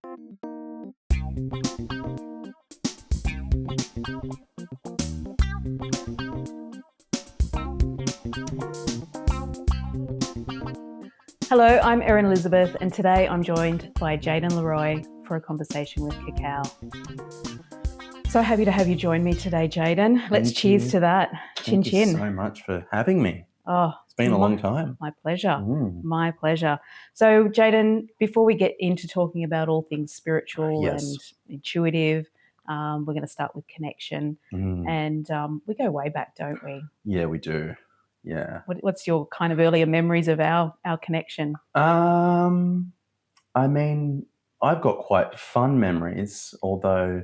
Hello, I'm Erin Elizabeth, and today I'm joined by Jaden and Leroy for a conversation with Cacao. So happy to have you join me today, Jaden. Let's cheers to that. Chin Thank chin. you so much for having me. Oh, it's been a long time. My pleasure. My pleasure. So, Jaden, before we get into talking about all things spiritual and intuitive, we're going to start with connection. And we go way back, don't we? Yeah, we do. Yeah. What's your kind of earlier memories of our connection? I mean, I've got quite fun memories, although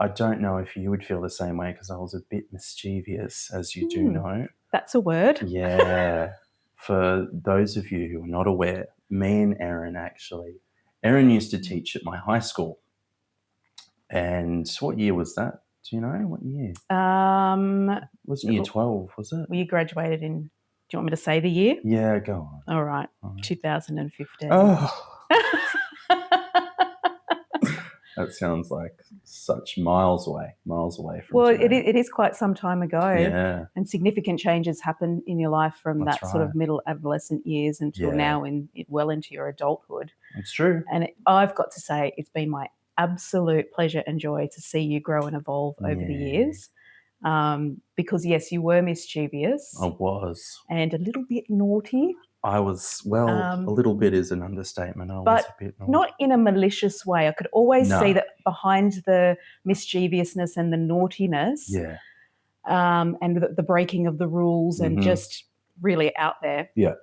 I don't know if you would feel the same way because I was a bit mischievous, as you do know. That's a word. Yeah. For those of you who are not aware, me and Erin Erin used to teach at my high school. And what year was that? Do you know what year? Wasn't year 12, was it? Well, you graduated in, do you want me to say the year? Yeah, go on. All right, 2015. Oh. That sounds like such miles away from Well, today. it is quite some time ago. Yeah. And significant changes happen in your life from That's that sort of middle adolescent years until now well into your adulthood. It's true. And I've got to say, it's been my absolute pleasure and joy to see you grow and evolve over the years. Because, yes, you were mischievous. I was. And a little bit naughty. I was, a little bit is an understatement. I was a bit naughty. Not in a malicious way. I could always see that behind the mischievousness and the naughtiness and the breaking of the rules and just really out there. Yeah.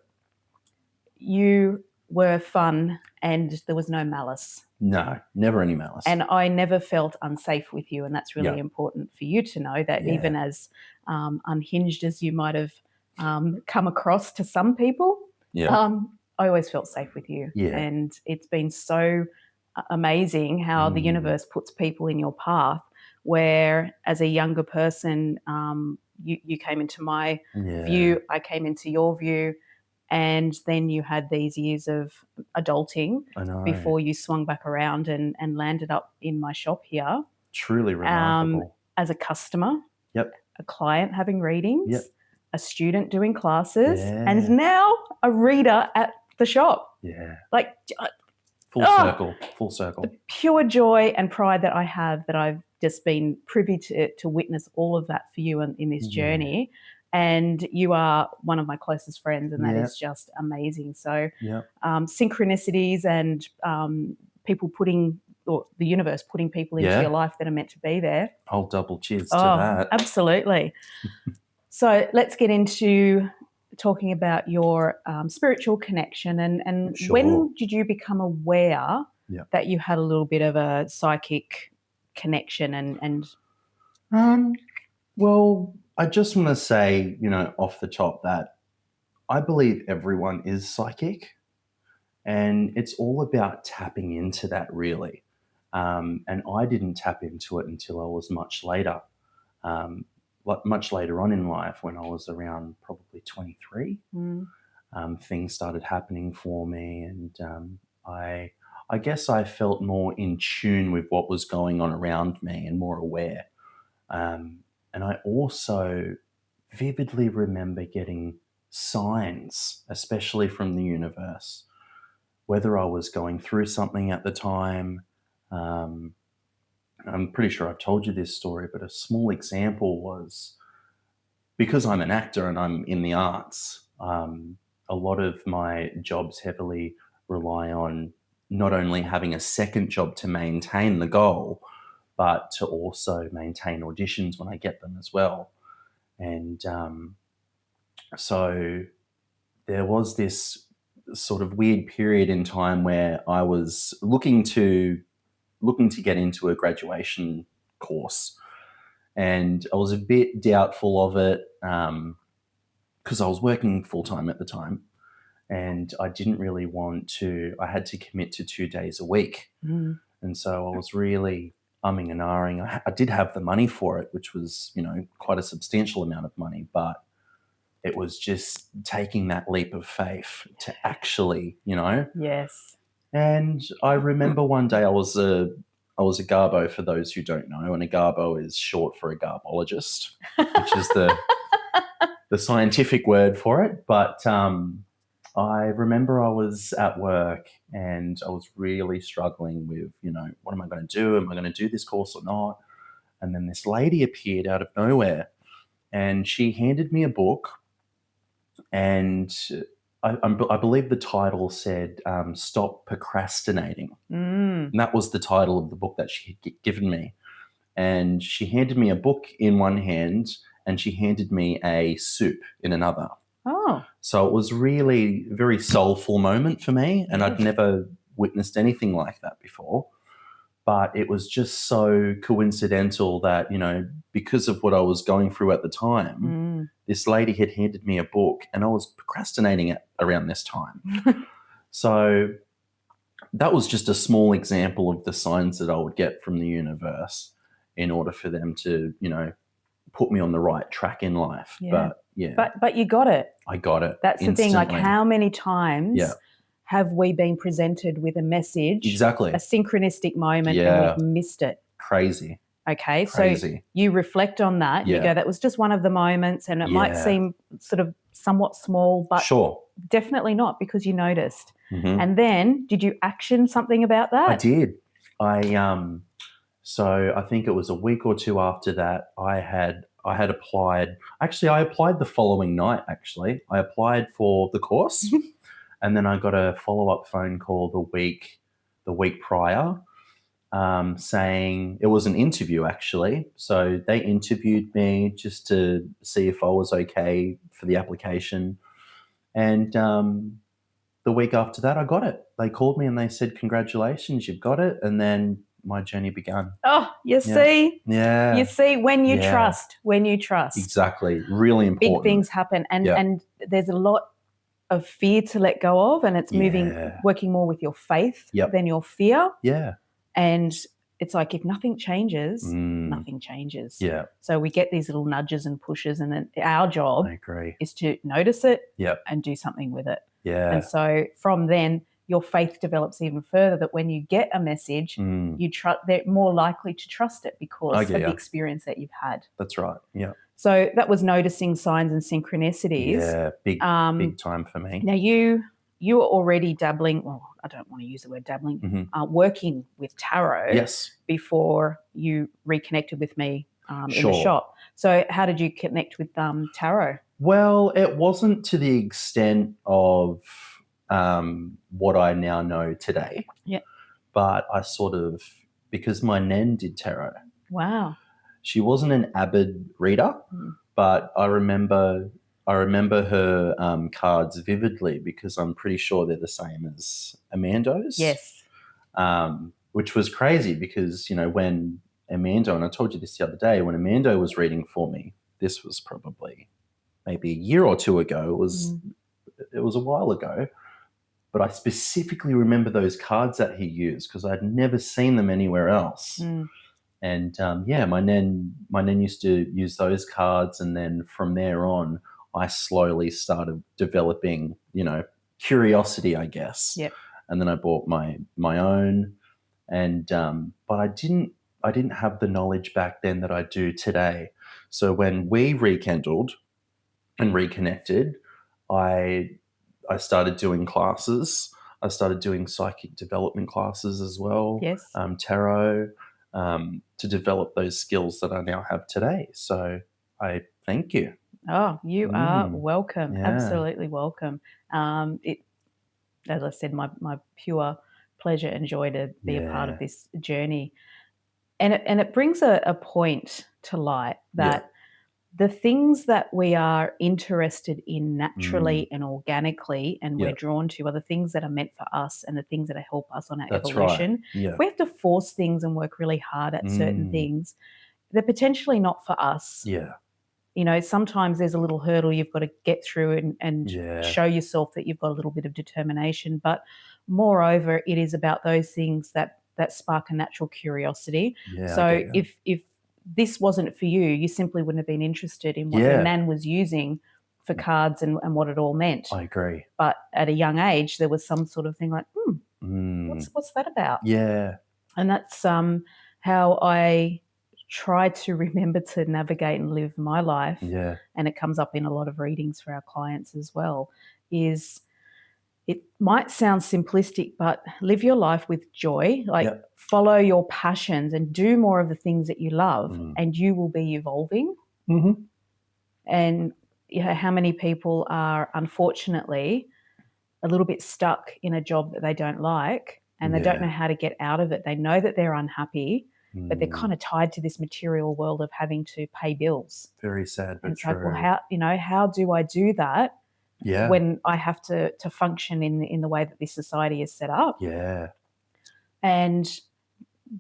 You were fun and there was no malice. No, never any malice. And I never felt unsafe with you, and that's really important for you to know that even as unhinged as you might have come across to some people, I always felt safe with you. Yeah. And it's been so amazing how the universe puts people in your path where as a younger person, you came into my view, I came into your view, and then you had these years of adulting before you swung back around and landed up in my shop here. Truly remarkable. As a customer, a client having readings, a student doing classes, and now a reader at the shop. Yeah. Like full circle. The pure joy and pride that I have that I've just been privy to witness all of that for you in this journey. And you are one of my closest friends, and that is just amazing. So synchronicities and people or the universe putting people into your life that are meant to be there. I'll double cheers to that. Absolutely. So let's get into talking about your spiritual connection and when did you become aware that you had a little bit of a psychic connection and well, I just want to say, off the top that I believe everyone is psychic, and it's all about tapping into that really. And I didn't tap into it until I was much later on in life when I was around probably 23. Things started happening for me, and I guess I felt more in tune with what was going on around me and more aware. And I also vividly remember getting signs, especially from the universe, whether I was going through something at the time. I'm pretty sure I've told you this story, but a small example was because I'm an actor and I'm in the arts, a lot of my jobs heavily rely on not only having a second job to maintain the goal, but to also maintain auditions when I get them as well. And so there was this sort of weird period in time where I was looking to get into a graduation course, and I was a bit doubtful of it because I was working full-time at the time, and I didn't really I had to commit to 2 days a week. And so I was really umming and ahhing. I did have the money for it, which was, quite a substantial amount of money, but it was just taking that leap of faith to actually, Yes. And I remember one day I was a garbo, for those who don't know, and a garbo is short for a garbologist, which is the scientific word for it. But I remember I was at work and I was really struggling with, what am I going to do? Am I going to do this course or not? And then this lady appeared out of nowhere and she handed me a book, and I believe the title said Stop Procrastinating. And that was the title of the book that she had given me. And she handed me a book in one hand and she handed me a soup in another. Oh. So it was really a very soulful moment for me, and I'd never witnessed anything like that before. But it was just so coincidental that, because of what I was going through at the time, this lady had handed me a book and I was procrastinating around this time. So that was just a small example of the signs that I would get from the universe in order for them to, put me on the right track in life. Yeah. But But you got it. I got it. That's instantly. the thing. Like, how many times have we been presented with a message, Exactly, a synchronistic moment, and we've missed it? Crazy. Okay, Crazy. So you reflect on that. Yeah. You go, that was just one of the moments, and it might seem sort of somewhat small, but definitely not, because you noticed. Mm-hmm. And then, did you action something about that? I did. So I think it was a week or two after that, I had applied. Actually, I applied the following night. Actually, I applied for the course, and then I got a follow-up phone call the week prior, saying it was an interview. Actually, so they interviewed me just to see if I was okay for the application, and the week after that, I got it. They called me and they said, "Congratulations, you've got it." And then my journey began. Oh, you see? Yeah. You see, when you trust. Exactly. Really important. Big things happen. And there's a lot of fear to let go of, and it's working more with your faith than your fear. Yeah. And it's like, if nothing changes, nothing changes. Yeah. So we get these little nudges and pushes, and then our job is to notice it and do something with it. Yeah. And so from then, your faith develops even further, that when you get a message, they're more likely to trust it because of the experience that you've had. That's right. Yeah. So that was noticing signs and synchronicities. Yeah, big time for me. Now you were already dabbling, well, I don't want to use the word dabbling, working with tarot before you reconnected with me in the shop. So how did you connect with tarot? Well, it wasn't to the extent of what I now know today. Yeah. But I because my nan did tarot. Wow. She wasn't an avid reader, but I remember her cards vividly, because I'm pretty sure they're the same as Amando's. Yes. Which was crazy because, when Amando, and I told you this the other day, when Amando was reading for me, this was probably maybe a year or two ago. It was a while ago. But I specifically remember those cards that he used because I'd never seen them anywhere else. And my nan used to use those cards, and then from there on, I slowly started developing, curiosity, I guess. Yep. And then I bought my own, and but I didn't have the knowledge back then that I do today. So when we rekindled and reconnected, I started doing classes. I started doing psychic development classes as well. Yes. Tarot, to develop those skills that I now have today. So I thank you. Oh, you are welcome. Yeah. Absolutely welcome. As I said, my pure pleasure and joy to be a part of this journey. And it brings a point to light that the things that we are interested in naturally and organically, and we're drawn to, are the things that are meant for us and the things that help us on our evolution. Right. Yeah. We have to force things and work really hard at certain things. They're potentially not for us. Yeah. Sometimes there's a little hurdle you've got to get through and show yourself that you've got a little bit of determination. But moreover, it is about those things that spark a natural curiosity. Yeah, so if this wasn't for you, you simply wouldn't have been interested in what your nan was using for cards and what it all meant. I agree. But at a young age, there was some sort of thing like, What's that about? Yeah. And that's how I try to remember to navigate and live my life. Yeah. And it comes up in a lot of readings for our clients as well, is it might sound simplistic, but live your life with joy, like Yep. follow your passions and do more of the things that you love, and you will be evolving. Mm-hmm. And how many people are unfortunately a little bit stuck in a job that they don't like, and they don't know how to get out of it. They know that they're unhappy, but they're kind of tied to this material world of having to pay bills. Very sad, but And it's true. like, well, how do I do that when I have to function in the way that this society is set up? Yeah. And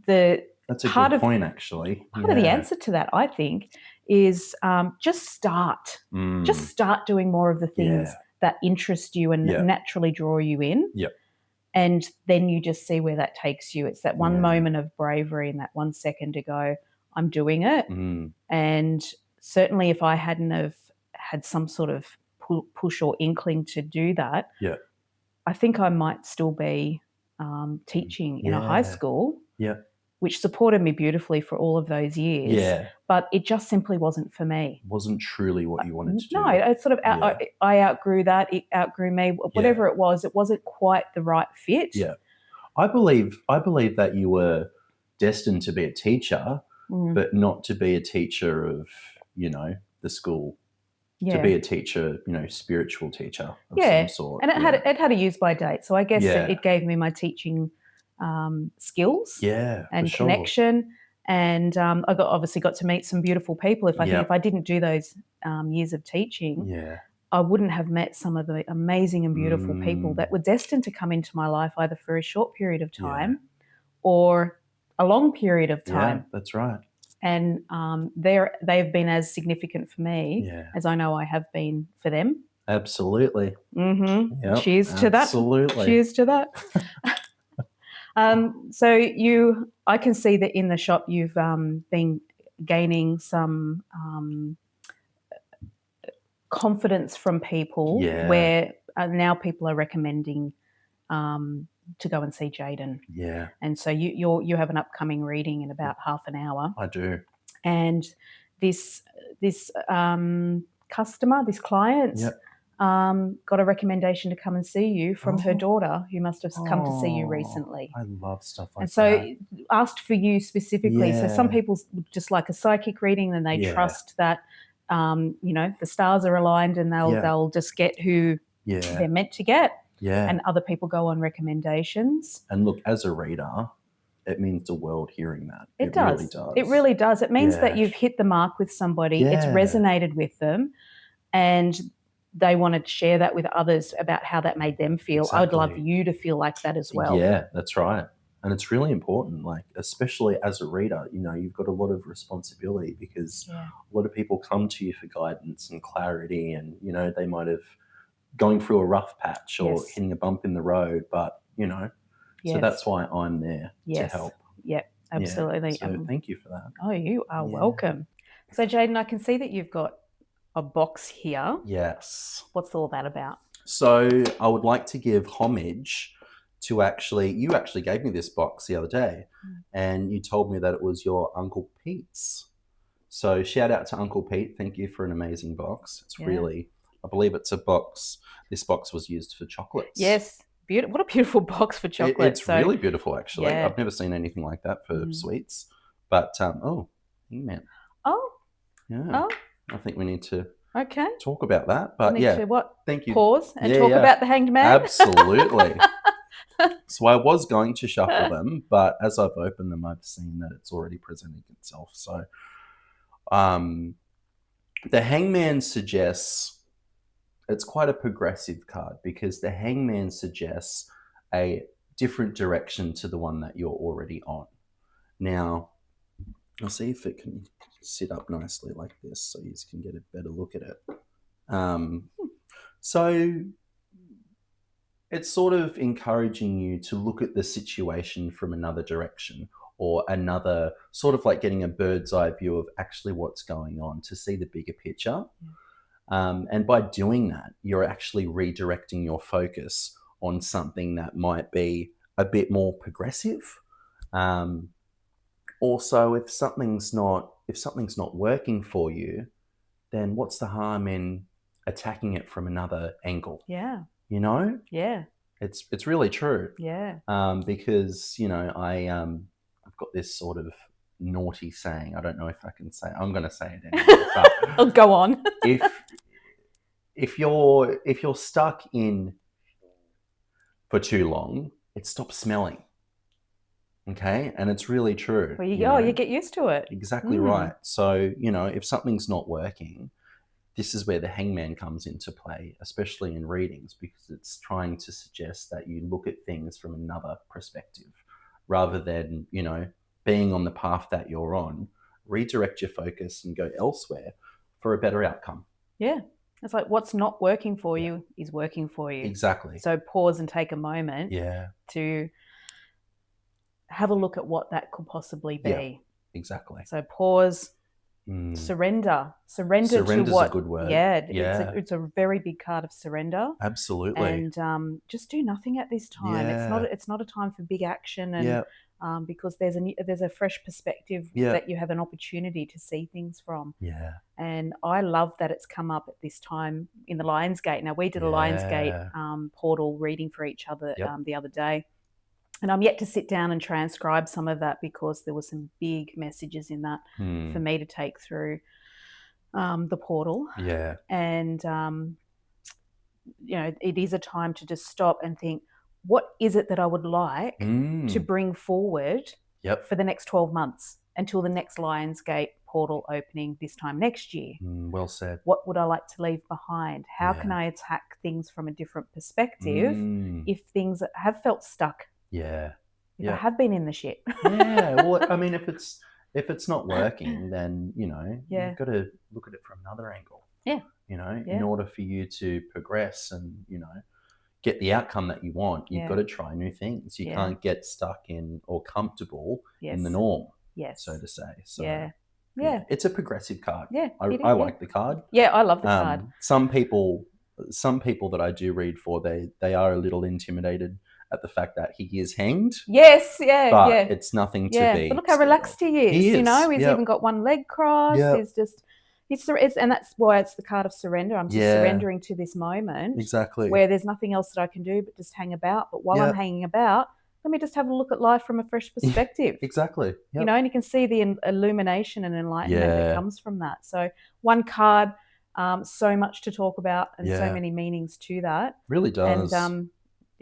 that's a good point, actually. Part of the answer to that, I think, is just start. Just start doing more of the things that interest you and naturally draw you in. Yep. And then you just see where that takes you. It's that one moment of bravery and that 1 second to go, I'm doing it. And certainly if I hadn't have had some sort of push or inkling to do that, I think I might still be teaching in a high school, which supported me beautifully for all of those years. Yeah. But it just simply wasn't for me. Wasn't truly what you wanted to do. No, I sort of I outgrew that. It outgrew me. Whatever it wasn't quite the right fit. Yeah. I believe that you were destined to be a teacher, but not to be a teacher of, the school. To be a teacher, spiritual teacher of some sort. And it had a use by date. So I guess it gave me my teaching skills and connection. And I obviously got to meet some beautiful people. If I didn't do those years of teaching, I wouldn't have met some of the amazing and beautiful people that were destined to come into my life either for a short period of time or a long period of time. Yeah, that's right. And they've been as significant for me as I know I have been for them. Absolutely. Mm-hmm. Yep, Cheers to that. Absolutely. Cheers to that. So I can see that in the shop you've been gaining some confidence from people where now people are recommending to go and see Jayden. Yeah. And so you have an upcoming reading in about half an hour. I do. And this customer, this client, got a recommendation to come and see you from her daughter, who must have come to see you recently. I love stuff like that. And so asked for you specifically. Yeah. So some people just like a psychic reading, and they trust that the stars are aligned, and they'll just get who they're meant to get. Yeah. And other people go on recommendations. And look, as a reader, it means the world hearing that. It does. Really does. It really does. It means that you've hit the mark with somebody. It's resonated with them, and they want to share that with others about how that made them feel. Exactly. I'd love you to feel like that as well. Yeah, that's right. And it's really important, like, especially as a reader, you've got a lot of responsibility because a lot of people come to you for guidance and clarity, and, they might have going through a rough patch or hitting a bump in the road, but, so that's why I'm there to help. Yeah, absolutely. Yeah. So thank you for that. Oh, you are welcome. So, Jayden, I can see that you've got a box here. Yes. What's all that about? So I would like to give homage to you actually gave me this box the other day, and you told me that it was your Uncle Pete's. So shout out to Uncle Pete. Thank you for an amazing box. It's really, I believe it's a box. This box was used for chocolates. Yes. What a beautiful box for chocolates. It's really beautiful, actually. Yeah. I've never seen anything like that for sweets. But, He-Man. Oh. Yeah. Oh. I think we need to Okay. talk about that. But thank you. Pause and talk about the Hanged Man. Absolutely. So I was going to shuffle them, but as I've opened them, I've seen that it's already presenting itself. So the Hangman suggests it's quite a progressive card because the Hangman suggests a different direction to the one that you're already on. Now, I'll see if it can sit up nicely like this so you can get a better look at it. So it's sort of encouraging you to look at the situation from another direction, or another sort of like getting a bird's eye view of actually what's going on to see the bigger picture. And by doing that, you're actually redirecting your focus on something that might be a bit more progressive. Also, if something's not working for you, then what's the harm in attacking it from another angle? Yeah. You know, Yeah. it's really true. Yeah. Because I've got this sort of naughty saying. I don't know if I can say. I'm going to say it anyway. But Oh, go on. if you're stuck in for too long, it stops smelling. Okay, and it's really true. Well, you get used to it. Exactly right. So if something's not working, this is where the hangman comes into play, especially in readings, because it's trying to suggest that you look at things from another perspective rather than, being on the path that you're on. Redirect your focus and go elsewhere for a better outcome. Yeah. It's like what's not working for you is working for you. Exactly. So pause and take a moment to have a look at what that could possibly be. Yeah, exactly. So pause. Surrender to what. A good word. It's a very big card of surrender. Absolutely. And just do nothing at this time. It's not a time for big action, and because there's a fresh perspective that you have an opportunity to see things from. Yeah. And I love that it's come up at this time in the Lionsgate. Now we did a Lionsgate portal reading for each other the other day. And I'm yet to sit down and transcribe some of that because there were some big messages in that for me to take through the portal. Yeah. And, it is a time to just stop and think, what is it that I would like to bring forward for the next 12 months until the next Lionsgate portal opening this time next year? Well said. What would I like to leave behind? How can I attack things from a different perspective if things have felt stuck? Yeah. If I have been in the shit. Yeah. Well, I mean, if it's not working, then you've got to look at it from another angle. Yeah. In order for you to progress and get the outcome that you want, you've got to try new things. You can't get stuck in or comfortable in the norm. Yes. So to say. So yeah. It's a progressive card. Yeah. I like the card. Yeah, I love the card. Some people that I do read for, they are a little intimidated at the fact that he is hanged. Yes, but it's nothing to be. But look how relaxed he is. He is. He's even got one leg crossed. He's and that's why it's the card of surrender. I'm just surrendering to this moment. Exactly. Where there's nothing else that I can do but just hang about. But while I'm hanging about, let me just have a look at life from a fresh perspective. Exactly. Yep. And you can see the illumination and enlightenment that comes from that. So one card, so much to talk about and so many meanings to that. Really does. And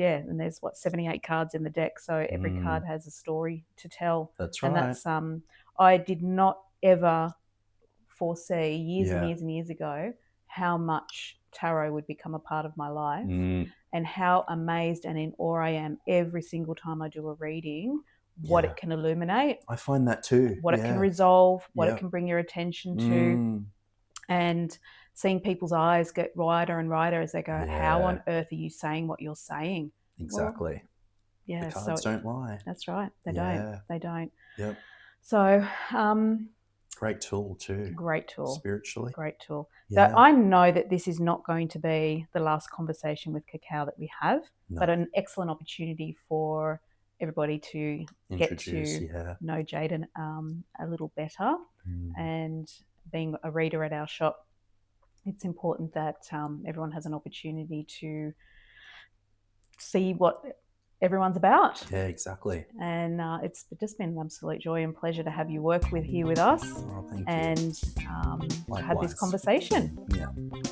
and there's 78 cards in the deck, so every card has a story to tell. That's right. And that's I did not ever foresee years and years and years ago how much tarot would become a part of my life and how amazed and in awe I am every single time I do a reading, what it can illuminate. I find that too. What it can resolve, what it can bring your attention to. And seeing people's eyes get wider and wider as they go, how on earth are you saying what you're saying? Exactly. Well, the cards don't lie. That's right. They don't. They don't. Yep. So great tool too. Great tool. Spiritually. Great tool. So I know that this is not going to be the last conversation with Cacao that we have, but an excellent opportunity for everybody to get to know Jayden a little better. And being a reader at our shop, it's important that everyone has an opportunity to see what everyone's about. Yeah, exactly. And it's just been an absolute joy and pleasure to have you work here with us and have this conversation. Yeah.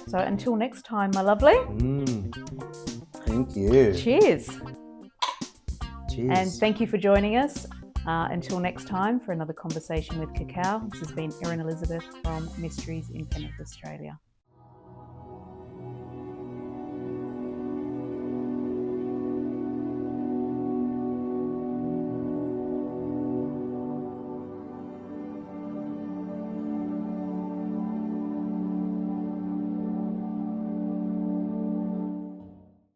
So until next time, my lovely. Thank you. Cheers. Cheers. And thank you for joining us. Until next time for another conversation with Cacao. This has been Erin Elizabeth from Mysteries in Penrith, Australia.